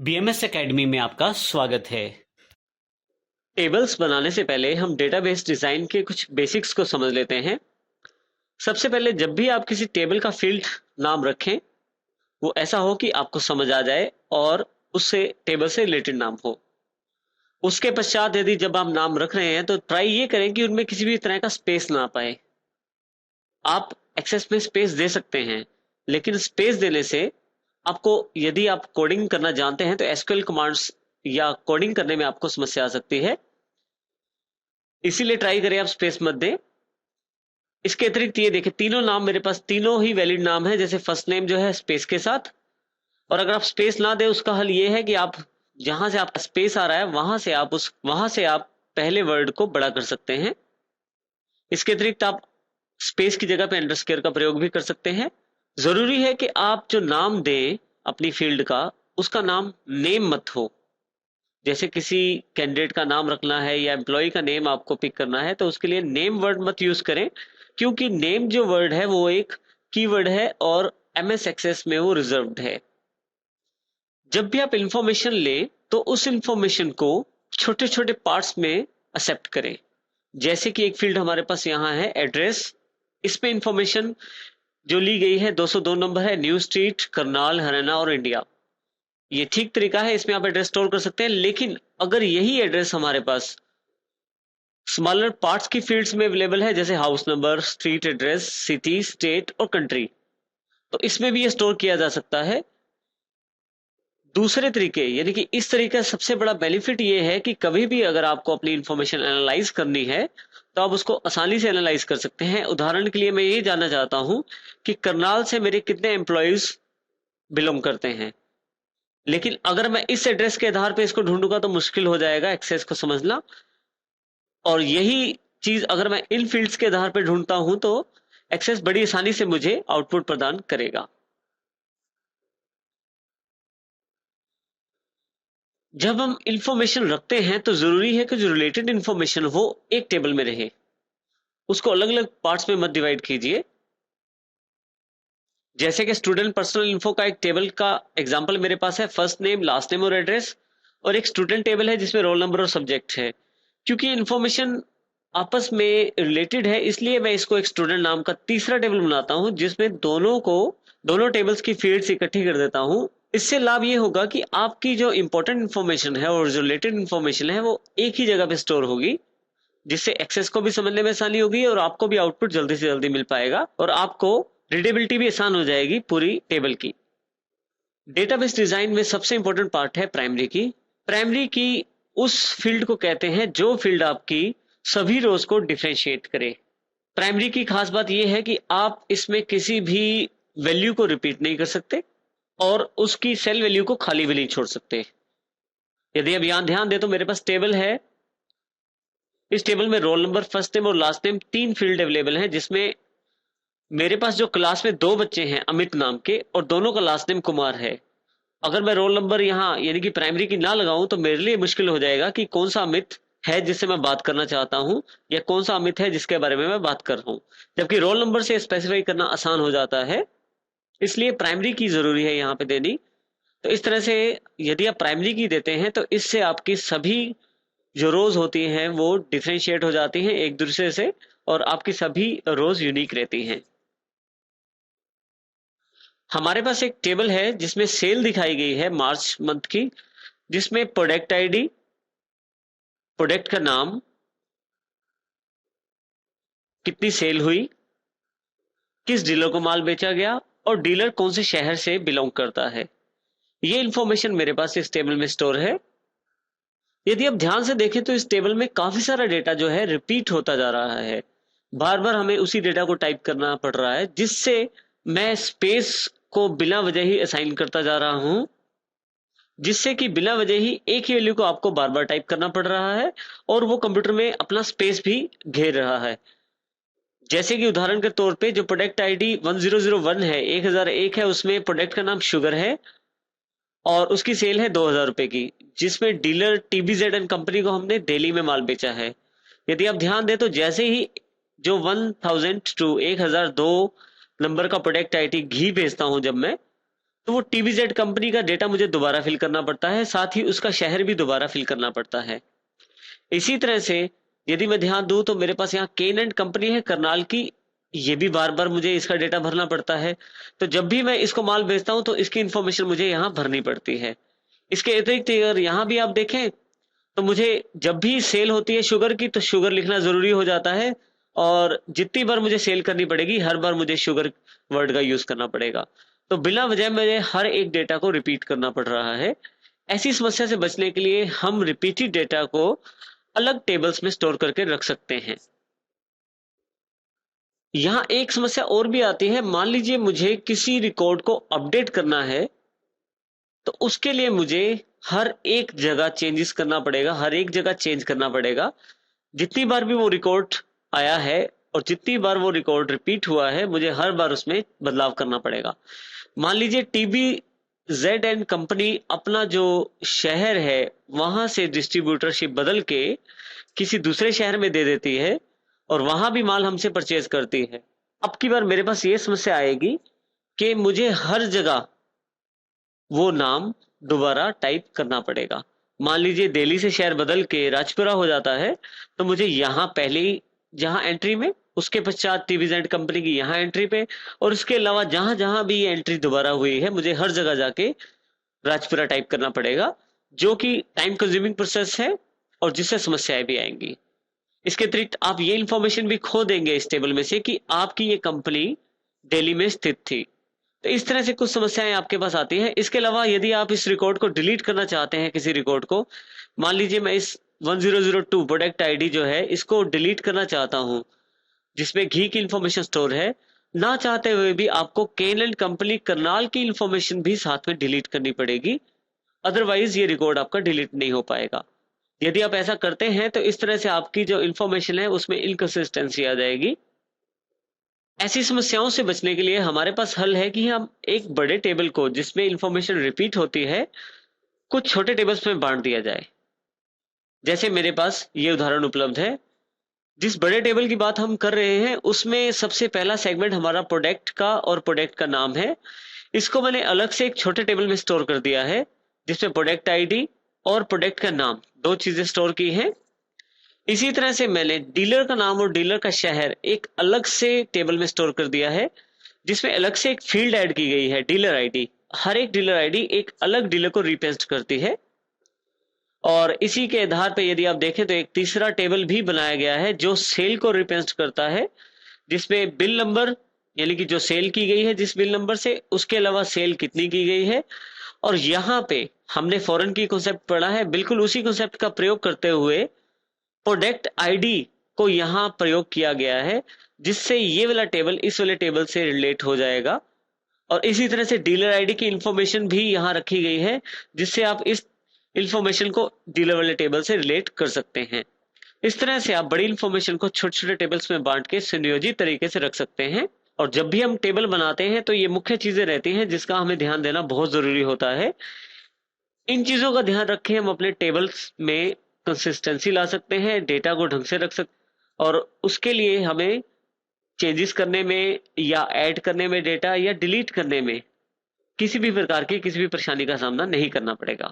BMS academy में आपका स्वागत है। टेबल्स बनाने से पहले हम डेटाबेस डिजाइन के कुछ बेसिक्स को समझ लेते हैं। सबसे पहले जब भी आप किसी टेबल का फील्ड नाम रखें वो ऐसा हो कि आपको समझ आ जाए और उससे टेबल से रिलेटेड नाम हो। उसके पश्चात यदि जब आप नाम रख रहे हैं तो ट्राई ये करें कि उनमें किसी भी तरह का स्पेस ना पाए। आप एक्सेस में स्पेस दे सकते हैं, लेकिन स्पेस देने से आपको, यदि आप कोडिंग करना जानते हैं तो एसक्यूएल कमांड्स या कोडिंग करने में आपको समस्या आ सकती है। इसीलिए ट्राई करें आप स्पेस मत दें। इसके अतिरिक्त ये देखिए, तीनों नाम मेरे पास तीनों ही वैलिड नाम है। जैसे फर्स्ट नेम जो है स्पेस के साथ, और अगर आप स्पेस ना दें उसका हल ये है कि आप जहां से आपका स्पेस आ रहा है वहां से आप पहले वर्ड को बड़ा कर सकते हैं। इसके अतिरिक्त आप स्पेस की जगह पे अंडरस्कोर का प्रयोग भी कर सकते हैं। जरूरी है कि आप जो नाम दें अपनी फील्ड का, उसका नाम नेम मत हो। जैसे किसी कैंडिडेट का नाम रखना है या एम्प्लॉय का नेम आपको पिक करना है तो उसके लिए नेम वर्ड मत यूज करें, क्योंकि नेम जो वर्ड है वो एक कीवर्ड है और एमएस एक्सेस में वो रिजर्व्ड है। जब भी आप इंफॉर्मेशन लें तो उस इंफॉर्मेशन को छोटे छोटे पार्ट्स में एक्सेप्ट करें। जैसे कि एक फील्ड हमारे पास यहाँ है एड्रेस। इसमें इंफॉर्मेशन जो ली गई है 202 नंबर है, न्यू स्ट्रीट, करनाल, हरियाणा और इंडिया। ये ठीक तरीका है, इसमें आप एड्रेस स्टोर कर सकते हैं। लेकिन अगर यही एड्रेस हमारे पास स्मॉलर पार्ट्स की फील्ड्स में अवेलेबल है, जैसे house number, street address, city, state और कंट्री, तो इसमें भी ये स्टोर किया जा सकता है। दूसरे तरीके, यानी कि इस तरीके का सबसे बड़ा बेनिफिट ये है कि कभी भी अगर आपको अपनी इंफॉर्मेशन एनालाइज करनी है तो आप उसको आसानी से एनालाइज कर सकते हैं। उदाहरण के लिए मैं ये जानना चाहता हूं कि करनाल से मेरे कितने एम्प्लॉयज बिलोंग करते हैं, लेकिन अगर मैं इस एड्रेस के आधार पे इसको ढूंढूंगा तो मुश्किल हो जाएगा एक्सेस को समझना। और यही चीज अगर मैं इन फील्ड्स के आधार पे ढूंढता हूं तो एक्सेस बड़ी आसानी से मुझे आउटपुट प्रदान करेगा। जब हम इंफॉर्मेशन रखते हैं तो जरूरी है कि जो रिलेटेड इंफॉर्मेशन हो एक टेबल में रहे, उसको अलग अलग पार्ट्स में मत डिवाइड कीजिए। जैसे कि स्टूडेंट पर्सनल इन्फो का एक टेबल का एग्जांपल मेरे पास है, फर्स्ट नेम, लास्ट नेम और एड्रेस। और एक स्टूडेंट टेबल है जिसमें रोल नंबर और सब्जेक्ट है। क्योंकि इंफॉर्मेशन आपस में रिलेटेड है, इसलिए मैं इसको एक स्टूडेंट नाम का तीसरा टेबल बनाता हूं जिसमें दोनों टेबल्स की फील्ड्स इकट्ठी कर देता हूं। इससे लाभ ये होगा कि आपकी जो इंपॉर्टेंट इंफॉर्मेशन है और जो रिलेटेड इंफॉर्मेशन है वो एक ही जगह पे स्टोर होगी, जिससे एक्सेस को भी समझने में आसानी होगी और आपको भी आउटपुट जल्दी से जल्दी मिल पाएगा और आपको रीडेबिलिटी भी आसान हो जाएगी पूरी टेबल की। डेटाबेस डिजाइन में सबसे इंपॉर्टेंट पार्ट है प्राइमरी की। प्राइमरी की उस फील्ड को कहते हैं जो फील्ड आपकी सभी रोज को डिफरेंशिएट करे। प्राइमरी की खास बात यह है कि आप इसमें किसी भी वैल्यू को रिपीट नहीं कर सकते और उसकी सेल वैल्यू को खाली भी नहीं छोड़ सकते। यदि आप यहां ध्यान दें तो मेरे पास टेबल है। इस टेबल में रोल नंबर, फर्स्ट नेम और लास्ट नेम तीन फील्ड अवेलेबल हैं, जिसमें मेरे पास जो क्लास में दो बच्चे हैं अमित नाम के और दोनों का लास्ट नेम कुमार है। अगर मैं रोल नंबर यहाँ यानी कि प्राइमरी की ना लगाऊं तो मेरे लिए मुश्किल हो जाएगा कि कौन सा अमित है जिससे मैं बात करना चाहता हूं या कौन सा अमित है जिसके बारे में मैं बात कर रहा हूं। जबकि रोल नंबर से स्पेसिफाई करना आसान हो जाता है, इसलिए प्राइमरी की जरूरी है यहाँ पे देनी। तो इस तरह से यदि आप प्राइमरी की देते हैं तो इससे आपकी सभी जो रोज होती हैं वो डिफरेंशिएट हो जाती हैं एक दूसरे से और आपकी सभी रोज यूनिक रहती हैं। हमारे पास एक टेबल है जिसमें सेल दिखाई गई है मार्च मंथ की, जिसमें प्रोडक्ट आईडी, प्रोडक्ट का नाम, कितनी सेल हुई, किस डीलर को माल बेचा गया और डीलर कौन से शहर से बिलोंग करता है। ये इंफॉर्मेशन मेरे पास इस टेबल में स्टोर है। यदि आप ध्यान से देखें तो इस टेबल में काफी सारा डेटा जो है रिपीट होता जा रहा है। बार बार हमें उसी डेटा को टाइप करना पड़ रहा है, जिससे मैं स्पेस को बिना वजह ही असाइन करता जा रहा हूं, जिससे कि बिना वजह ही एक ही वैल्यू को आपको बार बार टाइप करना पड़ रहा है और वो कंप्यूटर में अपना स्पेस भी घेर रहा है। जैसे कि उदाहरण के तौर पे जो प्रोडक्ट आईडी 1001 है, 1001 है, उसमें प्रोडक्ट का नाम शुगर है और उसकी सेल है 2000 रुपए की, जिसमें डीलर टीबीजेड एंड कंपनी को हमने दिल्ली में माल बेचा है। यदि आप ध्यान दें तो जैसे ही जो 1000 टू 1002 नंबर का प्रोडक्ट आईडी घी भेजता हूं जब मैं, तो वो टीबीजेड कंपनी का डेटा मुझे दोबारा फिल करना पड़ता है, साथ ही उसका शहर भी दोबारा फिल करना पड़ता है। इसी तरह से यदि मैं ध्यान दूं तो मेरे पास यहाँ केन एंड कंपनी है करनाल की, ये भी बार बार मुझे इसका डेटा भरना पड़ता है। तो जब भी मैं इसको माल बेचता हूं तो इसकी इंफॉर्मेशन मुझे यहाँ भरनी पड़ती है। इसके अतिरिक्त अगर यहाँ भी आप देखें तो मुझे जब भी सेल होती है शुगर की तो शुगर लिखना जरूरी हो जाता है, और जितनी बार मुझे सेल करनी पड़ेगी हर बार मुझे शुगर वर्ड का यूज करना पड़ेगा। तो बिना वजह मुझे हर एक डेटा को रिपीट करना पड़ रहा है। ऐसी समस्या से बचने के लिए हम रिपीटेड डेटा को अलग टेबल्स में स्टोर करके रख सकते हैं। यहाँ एक समस्या और भी आती है। मान लीजिए मुझे किसी रिकॉर्ड को अपडेट करना है, तो उसके लिए मुझे हर एक जगह चेंजेस करना पड़ेगा, हर एक जगह चेंज करना पड़ेगा। जितनी बार भी वो रिकॉर्ड आया है और जितनी बार वो रिकॉर्ड रिपीट हुआ है, मुझे हर बार उसमें बदलाव करना पड़ेगा। मान लीजिए टीबी जेड एंड कंपनी अपना जो शहर है वहां से डिस्ट्रीब्यूटरशिप बदल के किसी दूसरे शहर में दे देती है और वहां भी माल हमसे परचेज करती है। अब की बार मेरे पास ये समस्या आएगी कि मुझे हर जगह वो नाम दोबारा टाइप करना पड़ेगा। मान लीजिए दिल्ली से शहर बदल के राजपुरा हो जाता है, तो मुझे यहाँ पहले ही जहां एंट्री में, उसके पश्चात टीवीजेड कंपनी की यहाँ एंट्री पे, और उसके अलावा जहां जहां भी ये एंट्री दोबारा हुई है मुझे हर जगह जाके राजपुरा टाइप करना पड़ेगा, जो कि टाइम कंज्यूमिंग प्रोसेस है और जिससे समस्याएं भी आएंगी। इसके अतिरिक्त आप ये इंफॉर्मेशन भी खो देंगे इस टेबल में से कि आपकी ये कंपनी दिल्ली में स्थित थी। तो इस तरह से कुछ समस्याएं आपके पास आती हैं। इसके अलावा यदि आप इस रिकॉर्ड को डिलीट करना चाहते हैं, किसी रिकॉर्ड को, मान लीजिए मैं इस 1002 प्रोडक्ट आईडी जो है इसको डिलीट करना चाहता हूं, जिसमें घी की इंफॉर्मेशन स्टोर है, ना चाहते हुए भी आपको केन एंड कंपनी करनाल की इंफॉर्मेशन भी साथ में डिलीट करनी पड़ेगी, अदरवाइज ये रिकॉर्ड आपका डिलीट नहीं हो पाएगा। यदि आप ऐसा करते हैं तो इस तरह से आपकी जो इंफॉर्मेशन है उसमें इनकंसिस्टेंसी आ जाएगी। ऐसी समस्याओं से बचने के लिए हमारे पास हल है कि हम एक बड़े टेबल को जिसमें इंफॉर्मेशन रिपीट होती है कुछ छोटे टेबल्स में बांट दिया जाए। जैसे मेरे पास ये उदाहरण उपलब्ध है। जिस बड़े टेबल की बात हम कर रहे हैं उसमें सबसे पहला सेगमेंट हमारा प्रोडक्ट का और प्रोडक्ट का नाम है। इसको मैंने अलग से एक छोटे टेबल में स्टोर कर दिया है, जिसमें प्रोडक्ट आईडी और प्रोडक्ट का नाम, दो चीजें स्टोर की हैं। इसी तरह से मैंने डीलर का नाम और डीलर का शहर एक अलग से टेबल में स्टोर कर दिया है, जिसमें अलग से एक फील्ड ऐड की गई है, डीलर आईडी। हर एक डीलर आईडी एक अलग डीलर को रिप्रेजेंट करती है। और इसी के आधार पर यदि आप देखें तो एक तीसरा टेबल भी बनाया गया है जो सेल को रिप्रेजेंट करता है, जिसमें बिल नंबर, यानी कि जो सेल की गई है जिस बिल नंबर से, उसके अलावा सेल कितनी की गई है। और यहाँ पे हमने फॉरेन की कॉन्सेप्ट पढ़ा है, बिल्कुल उसी कॉन्सेप्ट का प्रयोग करते हुए प्रोडक्ट आईडी को यहाँ प्रयोग किया गया है, जिससे ये वाला टेबल इस वाले टेबल से रिलेट हो जाएगा। और इसी तरह से डीलर आईडी की इंफॉर्मेशन भी यहाँ रखी गई है, जिससे आप इस इंफॉर्मेशन को डीलर वाले टेबल से रिलेट कर सकते हैं। इस तरह से आप बड़ी इंफॉर्मेशन को छोटे छोटे टेबल्स में बांट के सुनियोजित तरीके से रख सकते हैं। और जब भी हम टेबल बनाते हैं तो ये मुख्य चीजें रहती हैं जिसका हमें ध्यान देना बहुत जरूरी होता है। इन चीजों का ध्यान रखें, हम अपने टेबल्स में कंसिस्टेंसी ला सकते हैं, डेटा को ढंग से रख सकते, और उसके लिए हमें चेंजेस करने में या ऐड करने में डेटा या डिलीट करने में किसी भी प्रकार की किसी भी परेशानी का सामना नहीं करना पड़ेगा।